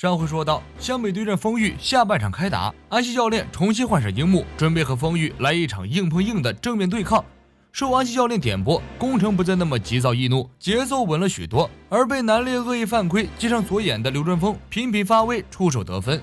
上回说到，湘北对阵丰裕下半场开打，安西教练重新换上樱木，准备和丰裕来一场硬碰硬的正面对抗。受安西教练点拨，攻城不再那么急躁易怒，节奏稳了许多。而被南烈恶意犯规接上左眼的刘传峰频频发威出手得分，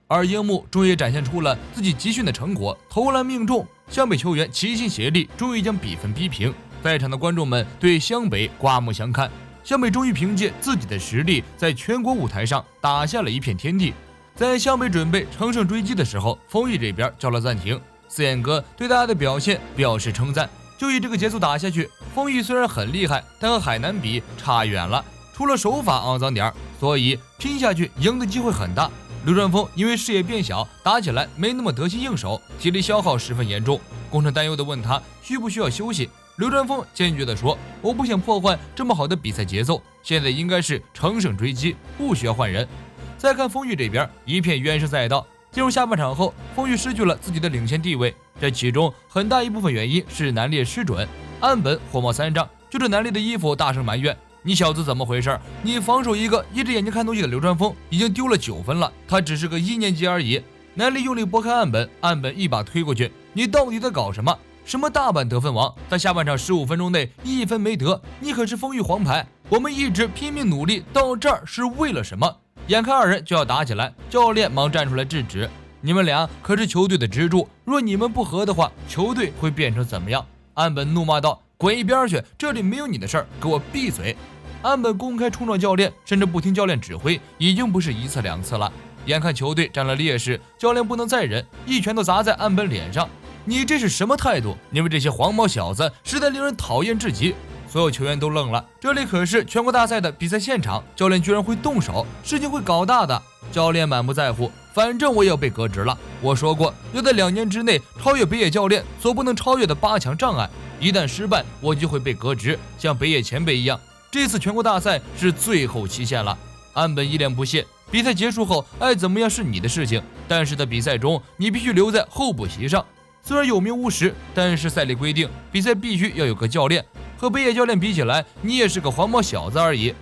而樱木终于展现出了自己集训的成果，投篮命中，湘北球员齐心协力，终于将比分逼平。在场的观众们对湘北刮目相看。湘北终于凭借自己的实力，在全国舞台上打下了一片天地。在湘北准备乘胜追击的时候，丰裕这边叫了暂停。四眼哥对大家的表现表示称赞，就以这个节奏打下去，丰裕虽然很厉害，但和海南比差远了，除了手法肮脏点，所以拼下去赢的机会很大。刘传峰因为视野变小，打起来没那么得心应手，体力消耗十分严重。工程担忧地问他需不需要休息。刘传峰坚决地说：“我不想破坏这么好的比赛节奏，现在应该是乘胜追击，不需要换人。”再看丰裕这边，一片怨声载道。进入下半场后，丰裕失去了自己的领先地位，这其中很大一部分原因是南烈失准。岸本火冒三丈，就着南烈的衣服大声埋怨：“你小子怎么回事？你防守一个一只眼睛看东西的刘传峰，已经丢了9分了，他只是个1年级而已。”南烈用力拨开岸本，岸本一把推过去：“你到底在搞什么？什么大阪得分王，在下半场15分钟内1分没得，你可是丰裕黄牌。我们一直拼命努力到这儿是为了什么？”眼看二人就要打起来，教练忙站出来制止：“你们俩可是球队的支柱，若你们不和的话，球队会变成怎么样？”岸本怒骂道：“滚一边去，这里没有你的事儿，给我闭嘴！”岸本公开冲撞教练，甚至不听教练指挥，已经不是1次2次了。眼看球队占了劣势，教练不能再忍，一拳头砸在岸本脸上：“你这是什么态度？你们这些黄毛小子实在令人讨厌至极！”所有球员都愣了，这里可是全国大赛的比赛现场，教练居然会动手，事情会搞大的。教练满不在乎，反正我也要被革职了。我说过，要在2年之内超越北野教练所不能超越的8强障碍，一旦失败，我就会被革职，像北野前辈一样。这次全国大赛是最后期限了。岸本一脸不屑：“比赛结束后爱怎么样是你的事情，但是在比赛中你必须留在候补席上。虽然有名无实，但是赛例规定比赛必须要有个教练，和北野教练比起来，你也是个黄毛小子而已。”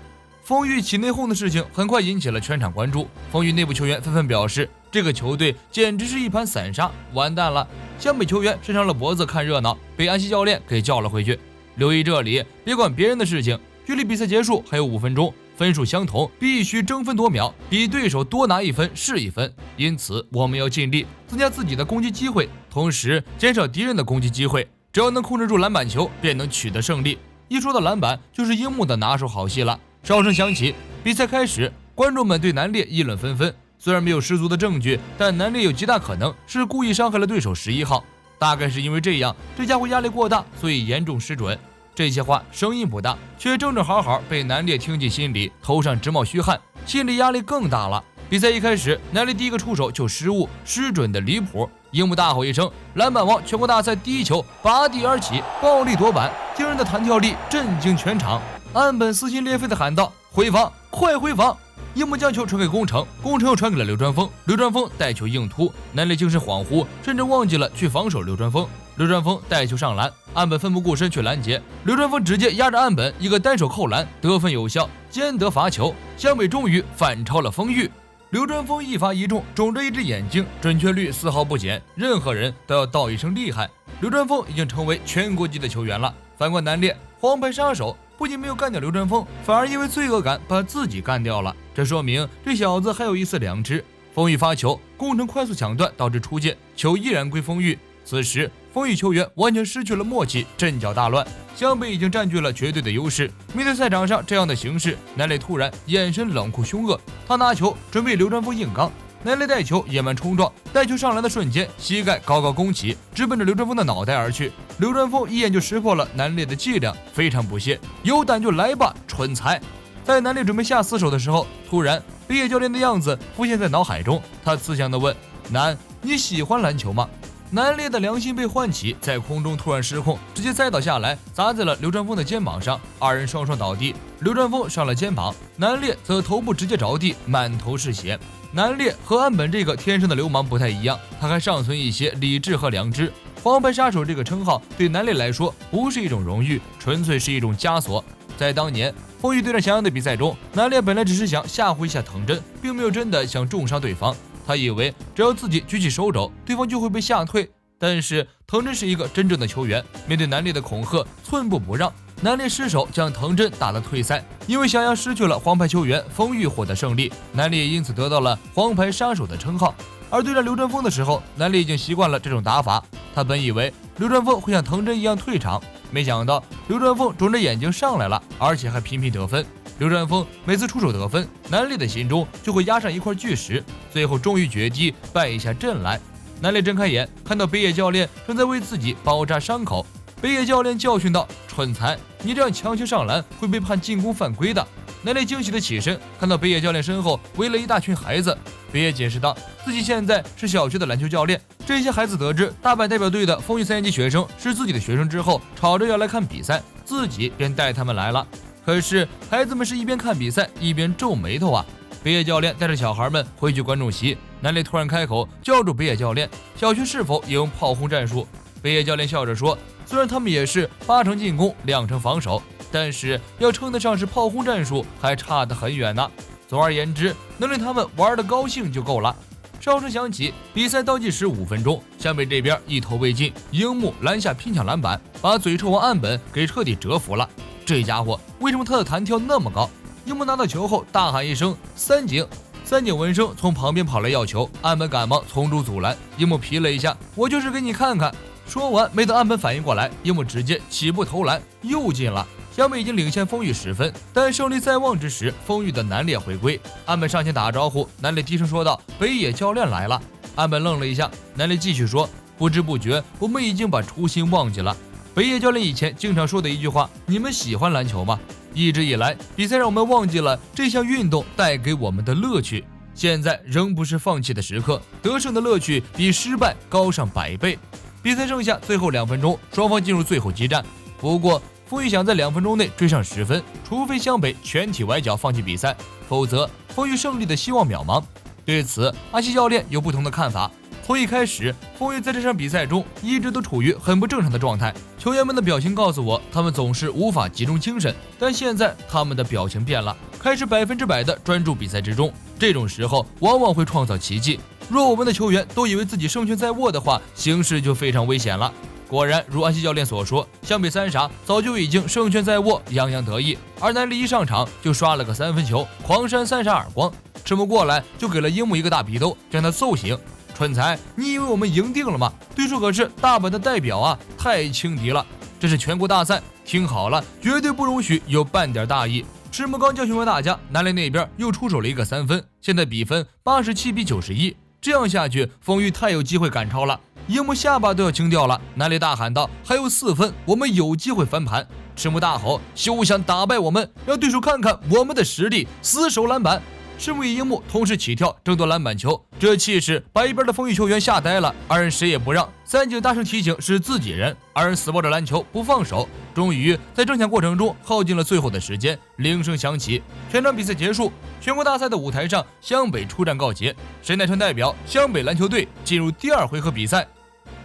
丰裕起内讧的事情很快引起了全场关注，丰裕内部球员纷纷表示，这个球队简直是一盘散沙，完蛋了。湘北球员伸长了脖子看热闹，被安西教练给叫了回去。留意这里，别管别人的事情，距离比赛结束还有5分钟，分数相同，必须争分夺秒，比对手多拿1分是1分。因此我们要尽力增加自己的攻击机会，同时减少敌人的攻击机会，只要能控制住篮板球，便能取得胜利。一说到篮板，就是樱木的拿手好戏了。哨声响起，比赛开始，观众们对南烈议论纷纷。虽然没有十足的证据，但南烈有极大可能是故意伤害了对手11号，大概是因为这样，这家伙压力过大，所以严重失准。这些话声音不大，却正正好好被南烈听进心里，头上直冒虚汗，心理压力更大了。比赛一开始，南烈第一个出手就失误，失准的离谱。樱木大吼一声：“篮板王全国大赛第一球，拔地而起，暴力夺板，惊人的弹跳力震惊全场。”岸本撕心裂肺地喊道：“回防，快回防！”樱木将球传给宫城，宫城又传给了刘传峰，刘传峰带球硬突，南烈精神恍惚，甚至忘记了去防守刘传峰。刘传峰带球上篮，岸本奋不顾身去拦截，刘传峰直接压着岸本一个单手扣篮，得分有效，兼得罚球，湘北终于反超了丰裕。刘传峰一罚一中，肿着一只眼睛，准确率丝毫不减，任何人都要道一声厉害。刘传峰已经成为全国级的球员了。反观南烈，黄牌杀手不仅没有干掉刘传峰，反而因为罪恶感把自己干掉了，这说明这小子还有一丝良知。丰裕发球，宫城快速抢断导致出界，球依然归丰裕。此时丰裕球员完全失去了默契，阵脚大乱，湘北已经占据了绝对的优势。面对赛场上这样的形势，南烈突然眼神冷酷凶恶，他拿球准备刘传峰硬刚，南烈带球野蛮冲撞，带球上篮的瞬间，膝盖高高弓起，直奔着刘传峰的脑袋而去。刘传峰一眼就识破了南烈的伎俩，非常不屑：“有胆就来吧，蠢材！”在南烈准备下死手的时候，突然北野教练的样子浮现在脑海中，他慈祥地问：“南，你喜欢篮球吗？”南烈的良心被唤起，在空中突然失控，直接栽倒下来，砸在了刘传峰的肩膀上，二人双双倒地。刘传峰上了肩膀，南烈则头部直接着地，满头是血。南烈和岸本这个天生的流氓不太一样，他还尚存一些理智和良知。黄牌杀手这个称号对南烈来说不是一种荣誉，纯粹是一种枷锁。在当年，风雨对战翔阳的比赛中，南烈本来只是想吓唬一下藤真，并没有真的想重伤对方。他以为只要自己举起手肘，对方就会被吓退。但是藤真是一个真正的球员，面对南烈的恐吓，寸步不让。南烈失手将藤真打得退赛。因为翔阳失去了黄牌球员，风玉获得胜利，南烈也因此得到了黄牌杀手的称号。而对战刘传峰的时候，南烈已经习惯了这种打法。他本以为刘传峰会像藤真一样退场，没想到刘传峰肿着眼睛上来了，而且还频频得分。刘传峰每次出手得分，南烈的心中就会压上一块巨石，最后终于决堤败下阵来。南烈睁开眼，看到北野教练正在为自己包扎伤口。北野教练教训道：“蠢材，你这样强行上篮会被判进攻犯规的。”南烈惊喜的起身，看到北野教练身后围了一大群孩子。北野解释道，自己现在是小学的篮球教练。这些孩子得知大阪代表队的风雨3年级学生是自己的学生之后，吵着要来看比赛，自己便带他们来了。可是孩子们是一边看比赛一边皱眉头啊。北野教练带着小孩们回去观众席，南烈突然开口叫住北野教练：“小学是否也用炮轰战术？”北野教练笑着说：“虽然他们也是8成进攻2成防守，但是要称得上是炮轰战术还差得很远呢。总而言之，能令他们玩得高兴就够了。”哨声响起，比赛倒计时5分钟。湘北这边一头未进，樱木篮下拼抢篮板，把嘴臭王岸本给彻底折服了。这家伙为什么他的弹跳那么高？樱木拿到球后大喊一声“三井”，三井闻声从旁边跑来要球，岸本赶忙从中阻拦。樱木皮了一下：“我就是给你看看。”说完，没等岸本反应过来，樱木直接起步投篮，又进了。湘北已经领先风雨10分，但胜利在望之时，风雨的南烈回归。岸本上前打招呼，南烈低声说道：“北野教练来了。”岸本愣了一下，南烈继续说：“不知不觉，我们已经把初心忘记了。北野教练以前经常说的一句话，你们喜欢篮球吗？一直以来，比赛让我们忘记了这项运动带给我们的乐趣。现在仍不是放弃的时刻，得胜的乐趣比失败高上100倍。”比赛剩下最后2分钟，双方进入最后激战。不过风雨想在2分钟内追上10分，除非湘北全体崴脚放弃比赛，否则风雨胜利的希望渺茫。对此，阿西教练有不同的看法。从一开始，风雨在这场比赛中一直都处于很不正常的状态，球员们的表情告诉我，他们总是无法集中精神。但现在他们的表情变了，开始100%的专注比赛之中。这种时候往往会创造奇迹。若我们的球员都以为自己胜券在握的话，形势就非常危险了。果然，如安西教练所说，湘北三傻早就已经胜券在握，洋洋得意。而南烈一上场就刷了个3分球，狂扇三傻耳光。赤木过来就给了樱木一个大逼兜，将他揍醒。蠢材，你以为我们赢定了吗？对手可是大阪的代表啊，太轻敌了。这是全国大赛，听好了，绝对不容许有半点大意。赤木刚教训完大家，南烈那边又出手了一个3分，现在比分87比91。这样下去，风雨太有机会赶超了。樱木下巴都要惊掉了，南烈大喊道：“还有4分，我们有机会翻盘！”赤木大吼：“休想打败我们，让对手看看我们的实力！”死守篮板。赤木与樱木同时起跳争夺篮板球，这气势把一边的风雨球员吓呆了，二人谁也不让。三井大声提醒是自己人，二人死抱着篮球不放手。终于在争抢过程中耗尽了最后的时间，铃声响起，全场比赛结束。全国大赛的舞台上，湘北出战告捷，神奈川代表湘北篮球队进入第2回合比赛。